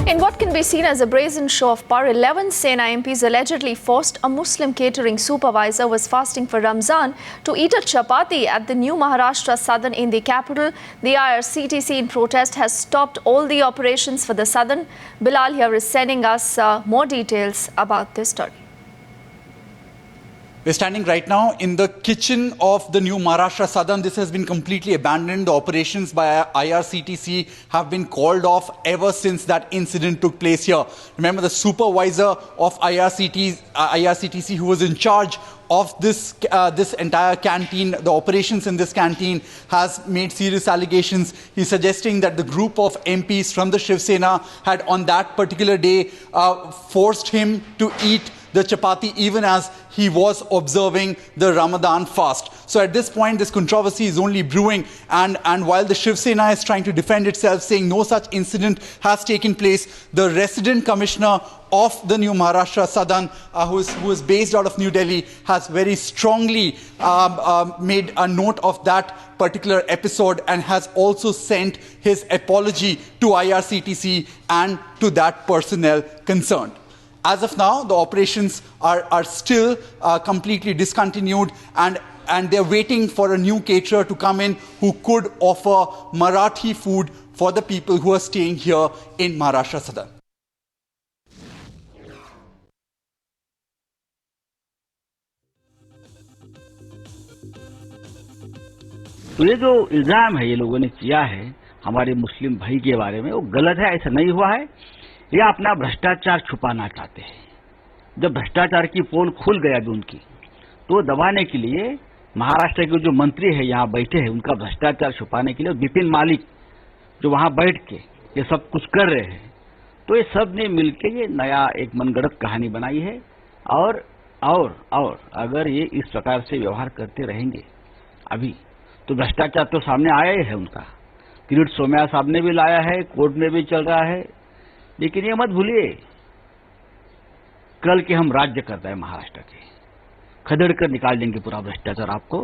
In what can be seen as a brazen show of power, 11 Sena MPs allegedly forced a Muslim catering supervisor who was fasting for Ramzan to eat a chapati at the new Maharashtra Southern in the capital. The IRCTC in protest has stopped all the operations for the Southern. Bilal here is sending us more details about this story. We're standing right now in the kitchen of the new Maharashtra Southern. This has been completely abandoned. The operations by IRCTC have been called off ever since that incident took place here. Remember, the supervisor of IRCTC who was in charge of this entire canteen, the operations in this canteen, has made serious allegations. He's suggesting that the group of MPs from the Shiv Sena had on that particular day forced him to eat the chapati even as he was observing the Ramadan fast. So at this point, this controversy is only brewing, and while the Shiv Sena is trying to defend itself, saying no such incident has taken place, the resident commissioner of the new Maharashtra Southern, who is based out of New Delhi, has very strongly made a note of that particular episode and has also sent his apology to IRCTC and to that personnel concerned. As of now, the operations are still completely discontinued, and they're waiting for a new caterer to come in who could offer Marathi food for the people who are staying here in Maharashtra Southern. तो ये जो इल्जाम है ये लोगों ने किया है हमारे मुस्लिम भाई के बारे में, वो गलत है। ऐसा नहीं हुआ है। ये अपना भ्रष्टाचार छुपाना चाहते हैं। जब भ्रष्टाचार की पोल खुल गया भी उनकी, तो दबाने के लिए महाराष्ट्र के जो मंत्री है यहाँ बैठे हैं, उनका भ्रष्टाचार छुपाने के लिए विपिन मालिक जो वहां बैठ के ये सब कुछ कर रहे हैं, तो ये सब ने मिलकर ये नया एक मनगढ़ंत कहानी बनाई है। और अगर ये इस प्रकार से व्यवहार करते रहेंगे अभी, तो भ्रष्टाचार तो सामने आया ही है उनका। किरीट सोमैया साहब ने भी लाया है, कोर्ट में भी चल रहा है। लेकिन ये मत भूलिए, कल के हम राज्य कर रहे हैं महाराष्ट्र के, खदेड़ कर निकाल देंगे पूरा भ्रष्टाचार आपको।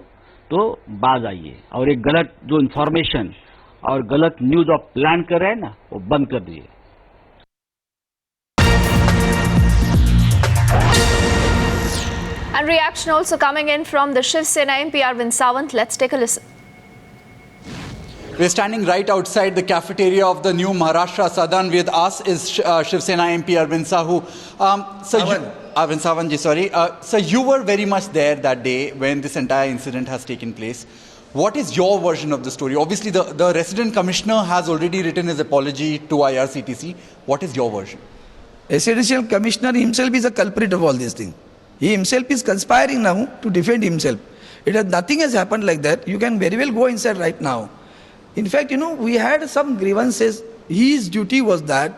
तो बाज आइए और एक गलत जो इंफॉर्मेशन और गलत न्यूज आप प्लान कर रहे हैं ना, वो बंद कर दिए। And reaction also coming in from the Shiv Sena MP Arvind Sawant. Let's take a listen. We're standing right outside the cafeteria of the new Maharashtra Southern. With us is Shiv Sena MP Arvind Sahu. Arvind Sawant ji, sorry. So you were very much there that day when this entire incident has taken place. What is your version of the story? Obviously, the resident commissioner has already written his apology to IRCTC. What is your version? Residential commissioner himself is a culprit of all these things. He himself is conspiring now to defend himself. Nothing has happened like that. You can very well go inside right now. In fact, we had some grievances. His duty was that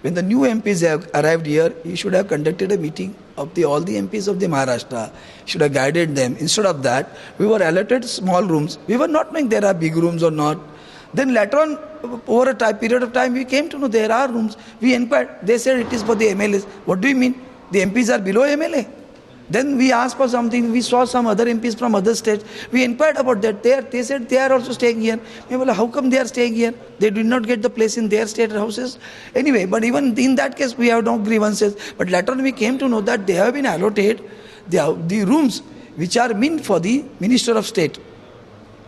when the new MPs have arrived here, he should have conducted a meeting of all the MPs of the Maharashtra, should have guided them. Instead of that, we were allotted small rooms. We were not knowing there are big rooms or not. Then later on, over a period of time, we came to know there are rooms. We inquired. They said it is for the MLAs. What do you mean? The MPs are below MLA? Then we asked for something. We saw some other MPs from other states. We inquired about that. They said they are also staying here. How come they are staying here? They did not get the place in their state houses. Anyway, but even in that case, we have no grievances. But later on, we came to know that they have been allotted the rooms which are meant for the Minister of State.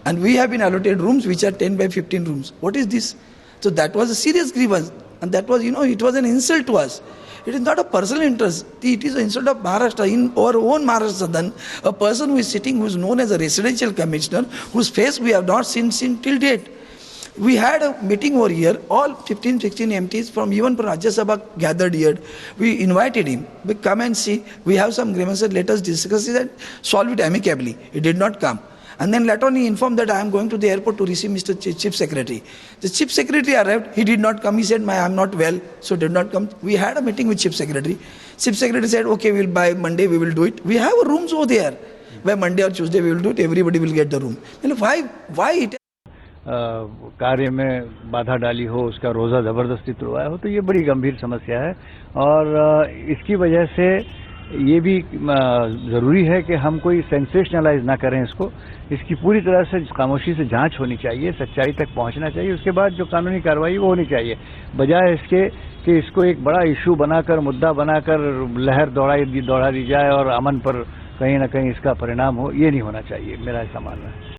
And we have been allotted rooms which are 10 by 15 rooms. What is this? So that was a serious grievance. And that was, it was an insult to us. It is not a personal interest. It is an insult of Maharashtra. In our own Maharashtra, then, a person who is sitting, who is known as a residential commissioner, whose face we have not seen till date. We had a meeting over here. All 15, 16 MPs from even from Rajya Sabha gathered here. We invited him. We come and see. We have some grievances. Let us discuss it and solve it amicably. He did not come. And then later on he informed that I am going to the airport to receive Mr. Chief Secretary. The Chief Secretary arrived. He did not come. He said, I am not well, so did not come. We had a meeting with Chief Secretary. Chief Secretary said, okay, by Monday we will do it. We have rooms over there. By Monday or Tuesday we will do it. Everybody will get the room. Why it? कार्य में बाधा डाली हो, उसका रोज़ा ज़बरदस्ती तोड़वाया हो, तो ये बड़ी गंभीर समस्या है। और इसकी वजह से ये भी ज़रूरी है कि हम कोई सेंसेशनलाइज ना करें इसको। इसकी पूरी तरह से खामोशी से जांच होनी चाहिए, सच्चाई तक पहुंचना चाहिए, उसके बाद जो कानूनी कार्रवाई वो होनी चाहिए, बजाय इसके कि इसको एक बड़ा इशू बनाकर, मुद्दा बनाकर लहर दौड़ा दी जाए और अमन पर कहीं ना कहीं इसका परिणाम हो। ये नहीं होना चाहिए, मेरा ऐसा मानना है।